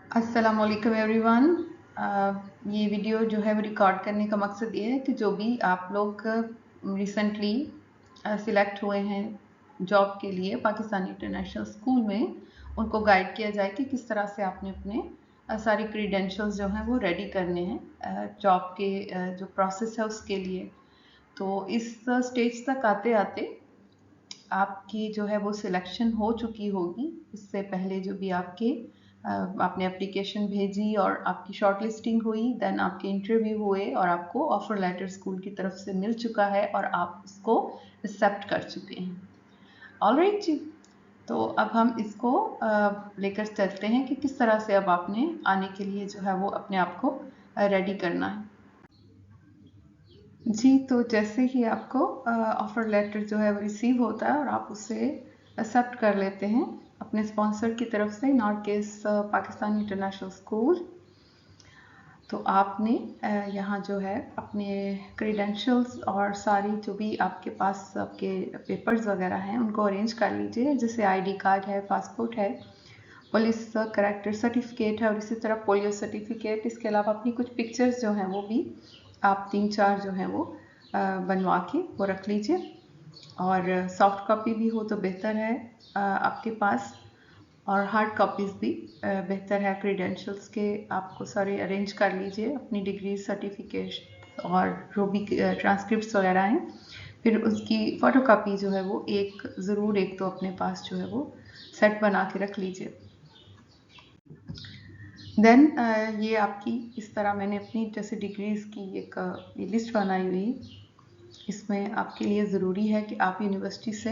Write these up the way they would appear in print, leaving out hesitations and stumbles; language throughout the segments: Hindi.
अस्सलाम वालेकुम एवरीवन। ये वीडियो जो है वो रिकॉर्ड करने का मकसद ये है कि जो भी आप लोग रिसेंटली सिलेक्ट हुए हैं जॉब के लिए पाकिस्तान इंटरनेशनल स्कूल में, उनको गाइड किया जाए कि किस तरह से आपने अपने सारी क्रीडेंशियल्स जो हैं वो रेडी करने हैं जॉब के जो प्रोसेस है उसके लिए। तो इस स्टेज तक आते आते आपकी जो है वो सिलेक्शन हो चुकी होगी। इससे पहले जो भी आपने एप्लीकेशन भेजी और आपकी शॉर्ट लिस्टिंग हुई, देन आपके इंटरव्यू हुए और आपको ऑफर लेटर स्कूल की तरफ से मिल चुका है और आप उसको एक्सेप्ट कर चुके हैं। ऑलराइट जी, तो अब हम इसको लेकर चलते हैं कि किस तरह से अब आपने आने के लिए जो है वो अपने आप को रेडी करना है। जी, तो जैसे ही आपको ऑफ़र लेटर जो है वो रिसीव होता है और आप उसे एक्सेप्ट कर लेते हैं अपने स्पॉन्सर की तरफ से, in our case Pakistan International School, तो आपने यहाँ जो है अपने क्रीडेंशियल्स और सारी जो भी आपके पास आपके पेपर्स वगैरह हैं उनको अरेंज कर लीजिए, जैसे आईडी कार्ड है, पासपोर्ट है, पुलिस करेक्टर सर्टिफिकेट है और इसी तरह पोलियो सर्टिफिकेट। इसके अलावा अपनी कुछ पिक्चर्स जो हैं वो भी आप 3-4 जो हैं वो बनवा के वो रख लीजिए, और सॉफ्ट कॉपी भी हो तो बेहतर है आपके पास, और हार्ड कॉपीज़ भी बेहतर है। क्रीडेंशियल्स के आपको सारे अरेंज कर लीजिए, अपनी डिग्री सर्टिफिकेट और जो भी ट्रांसक्रिप्ट्स वगैरह हैं, फिर उसकी फ़ोटो कापी जो है वो ज़रूर एक तो अपने पास जो है वो सेट बना के रख लीजिए। देन ये आपकी इस तरह मैंने अपनी जैसे डिग्रीज़ की एक लिस्ट बनाई हुई। इसमें आपके लिए ज़रूरी है कि आप यूनिवर्सिटी से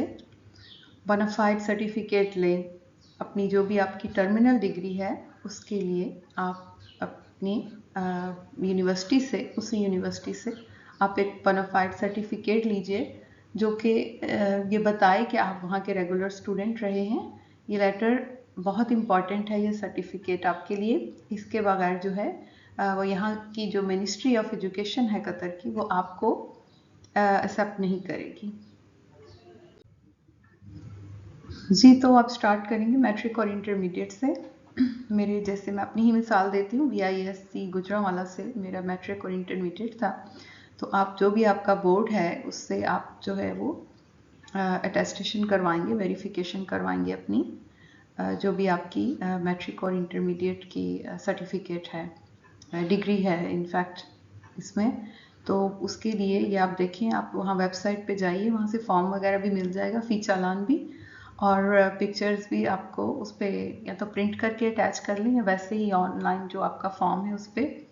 बोनाफाइड सर्टिफिकेट लें। अपनी जो भी आपकी टर्मिनल डिग्री है उसके लिए आप अपनी यूनिवर्सिटी से, उसी यूनिवर्सिटी से आप एक बोनाफाइड सर्टिफिकेट लीजिए जो कि ये बताए कि आप वहाँ के रेगुलर स्टूडेंट रहे हैं। ये लेटर बहुत इम्पॉर्टेंट है, ये सर्टिफिकेट आपके लिए। इसके बगैर जो है वो यहाँ की जो मिनिस्ट्री ऑफ एजुकेशन है कतर की, वो आपको एक्सेप्ट नहीं करेगी। जी, तो आप स्टार्ट करेंगे मैट्रिक और इंटरमीडिएट से। मेरे जैसे मैं अपनी ही मिसाल देती हूँ, BISC गुजरांवाला से मेरा मैट्रिक और इंटरमीडिएट था। तो आप जो भी आपका बोर्ड है उससे आप जो है वो अटेस्टेशन करवाएंगे, वेरिफिकेशन करवाएंगे अपनी जो भी आपकी मैट्रिक और इंटरमीडिएट की सर्टिफिकेट है, डिग्री है इनफैक्ट इसमें। तो उसके लिए ये आप देखें, आप वहाँ वेबसाइट पे जाइए, वहाँ से फॉर्म वगैरह भी मिल जाएगा, फ़ी चालान भी, और पिक्चर्स भी आपको उस पर या तो प्रिंट करके अटैच कर लें या वैसे ही ऑनलाइन जो आपका फॉर्म है उस पर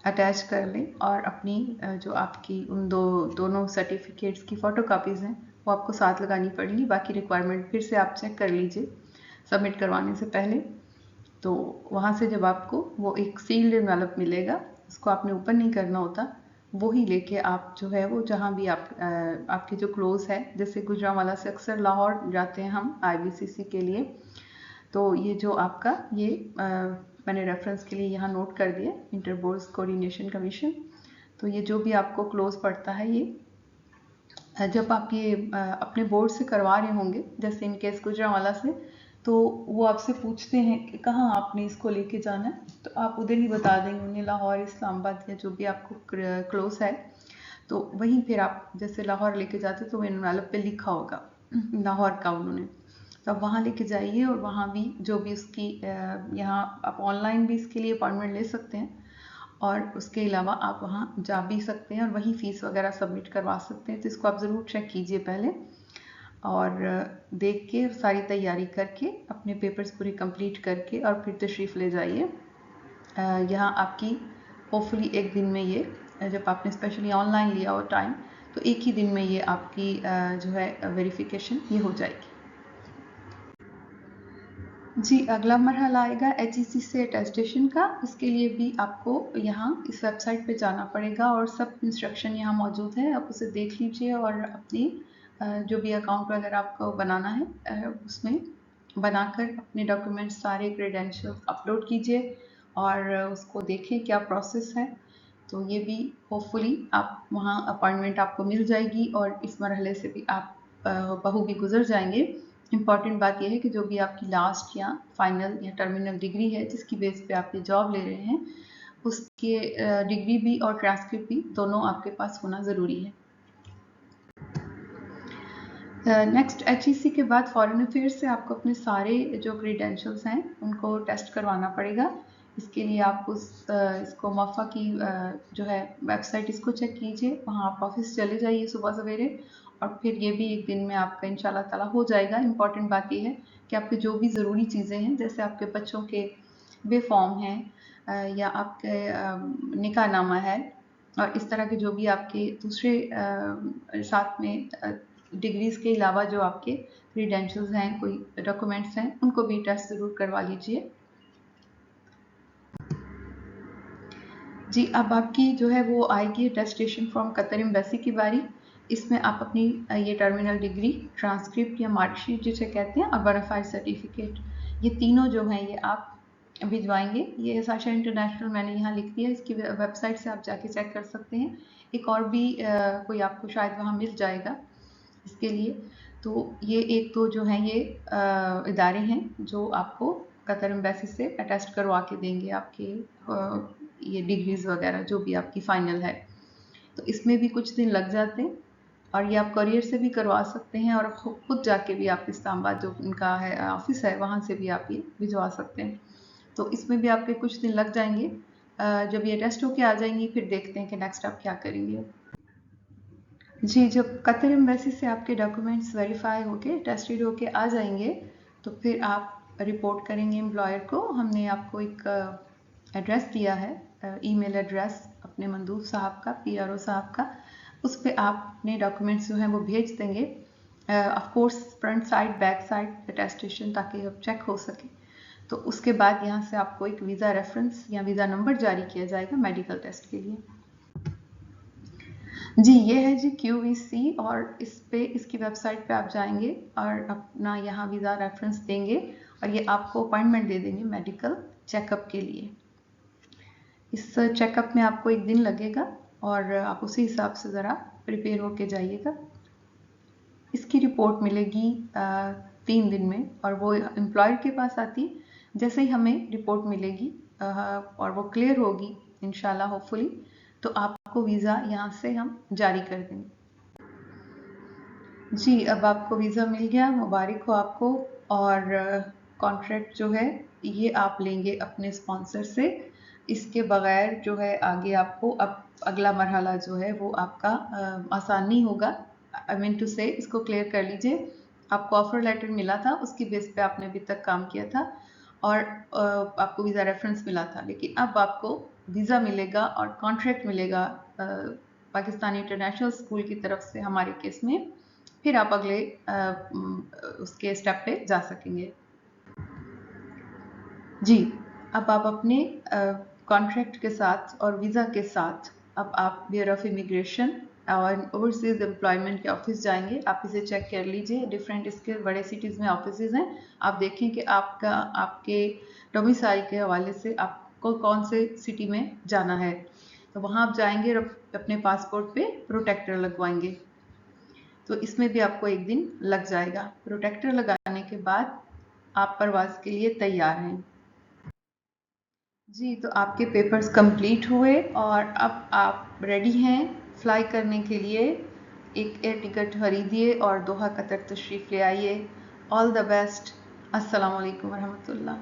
अटैच कर लें, और अपनी जो आपकी उन दोनों सर्टिफिकेट्स की फ़ोटो कापीज़ हैं वो आपको साथ लगानी पड़ेगी। बाकी रिक्वायरमेंट फिर से आप चेक कर लीजिए सबमिट करवाने से पहले। तो वहाँ से जब आपको वो एक सील्ड एनवेलप मिलेगा, उसको आपने ओपन नहीं करना होता, वो ही लेके आप जो है वो जहाँ भी आपके जो क्लोज़ है, जैसे गुजरांवाला से अक्सर लाहौर जाते हैं हम IBCC के लिए, तो ये जो आपका ये मैंने रेफरेंस के लिए यहाँ नोट कर दिया, इंटर बोर्ड्स कोऑर्डिनेशन कमीशन। तो ये जो भी आपको क्लोज पड़ता है, ये जब आप ये अपने बोर्ड से करवा रहे होंगे, जैसे इनकेस गुजरांवाला से, तो वो आपसे पूछते हैं कि कहाँ आपने इसको लेके जाना है, तो आप उधर ही बता देंगे उन्हें, लाहौर, इस्लामाबाद या जो भी आपको क्लोज है। तो वहीं फिर आप जैसे लाहौर लेके जाते तो एनवेलप पे लिखा होगा लाहौर का उन्होंने, तो आप वहाँ लेके जाइए, और वहाँ भी जो भी उसकी यहाँ आप ऑनलाइन भी इसके लिए अपॉइंटमेंट ले सकते हैं, और उसके अलावा आप वहाँ जा भी सकते हैं और वहीं फ़ीस वगैरह सबमिट करवा सकते हैं। तो इसको आप ज़रूर चेक कीजिए पहले, और देख के सारी तैयारी करके अपने पेपर्स पूरे कंप्लीट करके और फिर तशरीफ़ ले जाइए। यहाँ आपकी होपफुली एक दिन में ये, जब आपने स्पेशली ऑनलाइन लिया हो टाइम, तो एक ही दिन में ये आपकी जो है वेरिफिकेशन ये हो जाएगी। जी, अगला मरहला आएगा HEC से अटेस्टेशन का। इसके लिए भी आपको यहाँ इस वेबसाइट पे जाना पड़ेगा और सब इंस्ट्रक्शन यहाँ मौजूद है, आप उसे देख लीजिए और अपनी जो भी अकाउंट वगैरह आपको बनाना है उसमें बनाकर अपने डॉक्यूमेंट्स सारे क्रेडेंशियल्स अपलोड कीजिए और उसको देखें क्या प्रोसेस है। तो ये भी होपफुली आप वहाँ अपॉइंटमेंट आपको मिल जाएगी और इस मरहले से भी आप बखूबी गुजर जाएंगे। इम्पॉर्टेंट बात यह है कि जो भी आपकी लास्ट या फाइनल या टर्मिनल डिग्री है जिसकी बेस पे आप ये जॉब ले रहे हैं, उसके डिग्री भी और ट्रांसक्रिप्ट भी दोनों आपके पास होना ज़रूरी है। नेक्स्ट HEC के बाद फॉरेन अफेयर्स से आपको अपने सारे जो क्रीडेंशियल्स हैं उनको टेस्ट करवाना पड़ेगा। इसके लिए आप इसको मफ़ा की जो है वेबसाइट, इसको चेक कीजिए, वहाँ आप ऑफिस चले जाइए सुबह सवेरे, और फिर ये भी एक दिन में आपका इंशाल्लाह ताला हो जाएगा। इम्पॉर्टेंट बात ये है कि आपके जो भी ज़रूरी चीज़ें हैं, जैसे आपके बच्चों के वे फॉर्म हैं या आपके निकाहनामा है, और इस तरह के जो भी आपके दूसरे साथ में डिग्रीज़ के अलावा जो आपके क्रीडेंशियल्स हैं, कोई डॉक्यूमेंट्स हैं, उनको भी टेस्ट ज़रूर करवा लीजिए। जी, अब आपकी जो है वो आएगी अटेस्टेशन फ्रॉम कतर एम्बेसी की बारी। इसमें आप अपनी ये टर्मिनल डिग्री, ट्रांसक्रिप्ट या मार्कशीट जिसे कहते हैं, और बोनाफाइड सर्टिफिकेट, ये तीनों जो हैं ये आप भिजवाएंगे। ये साशा इंटरनेशनल मैंने यहाँ लिख दिया, इसकी वेबसाइट से आप जाके चेक कर सकते हैं। एक और भी कोई आपको शायद वहाँ मिल जाएगा इसके लिए। तो ये एक तो जो हैं ये इदारे हैं जो आपको कतर एम्बेसी से अटेस्ट करवा के देंगे आपके ये डिग्रीज़ वगैरह जो भी आपकी फ़ाइनल है। तो इसमें भी कुछ दिन लग जाते हैं, और ये आप करियर से भी करवा सकते हैं, और खुद जाके भी आप इस्लामाबाद जो इनका है ऑफिस है, वहाँ से भी आप ये भिजवा सकते हैं। तो इसमें भी आपके कुछ दिन लग जाएंगे। जब ये टेस्ट होके आ जाएंगी, फिर देखते हैं कि नेक्स्ट आप क्या करेंगे। जी, जब कतर एम्बेसी से आपके डॉक्यूमेंट्स वेरीफाई होके टेस्टेड होके आ जाएंगे, तो फिर आप रिपोर्ट करेंगे एम्प्लॉयर को। हमने आपको एक एड्रेस दिया है, ईमेल एड्रेस अपने मंदूब साहब का, PRO साहब का, उस पर आप अपने डॉक्यूमेंट्स जो हैं वो भेज देंगे। Of course front side, back side attestation, ताकि अब चेक हो सके। तो उसके बाद यहाँ से आपको एक वीज़ा रेफरेंस या वीज़ा नंबर जारी किया जाएगा मेडिकल टेस्ट के लिए। जी, ये है जी QVC, और इसकी वेबसाइट पे आप जाएंगे और अपना यहाँ वीज़ा रेफरेंस देंगे, और ये आपको अपॉइंटमेंट दे देंगे मेडिकल चेकअप के लिए। इस चेकअप में आपको एक दिन लगेगा, और आप उसी हिसाब से ज़रा प्रिपेयर होके जाइएगा। इसकी रिपोर्ट मिलेगी 3 दिन में, और वो एम्प्लॉयर के पास आती जैसे ही हमें रिपोर्ट मिलेगी और वो क्लियर होगी इंशाल्लाह होपफुली, तो आपको वीज़ा यहाँ से हम जारी कर देंगे। जी, अब आपको वीज़ा मिल गया, मुबारक हो आपको। और कॉन्ट्रैक्ट जो है ये आप लेंगे अपने स्पॉन्सर से। इसके बगैर जो है आगे आपको अब अगला मरहला जो है वो आपका आसान नहीं होगा। आई मीन टू से, इसको क्लियर कर लीजिए। आपको ऑफर लेटर मिला था, उसकी बेस पे आपने अभी तक काम किया था, और आपको वीज़ा रेफरेंस मिला था, लेकिन अब आपको वीज़ा मिलेगा और कॉन्ट्रैक्ट मिलेगा पाकिस्तानी इंटरनेशनल स्कूल की तरफ से हमारे केस में। फिर आप अगले उसके स्टेप पे जा सकेंगे। जी, अब आप अपने कॉन्ट्रैक्ट के साथ और वीज़ा के साथ अब आप ब्यूरो ऑफ इमिग्रेशन और ओवरसीज एम्प्लॉयमेंट के ऑफिस जाएंगे। आप इसे चेक कर लीजिए, डिफरेंट इसके बड़े सिटीज़ में ऑफिस हैं। आप देखें कि आपके डोमिसाइल के हवाले से आपको कौन से सिटी में जाना है, तो वहाँ आप जाएंगे और अपने पासपोर्ट पे प्रोटेक्टर लगवाएंगे। तो इसमें भी आपको एक दिन लग जाएगा। प्रोटेक्टर लगाने के बाद आप परवाज़ के लिए तैयार हैं। जी, तो आपके पेपर्स कंप्लीट हुए, और अब आप रेडी हैं फ्लाई करने के लिए। एक एयर टिकट खरीदिए और दोहा कतर तशरीफ़ ले आइए। All the best. अस्सलाम वालेकुम वरहमतुल्लाह।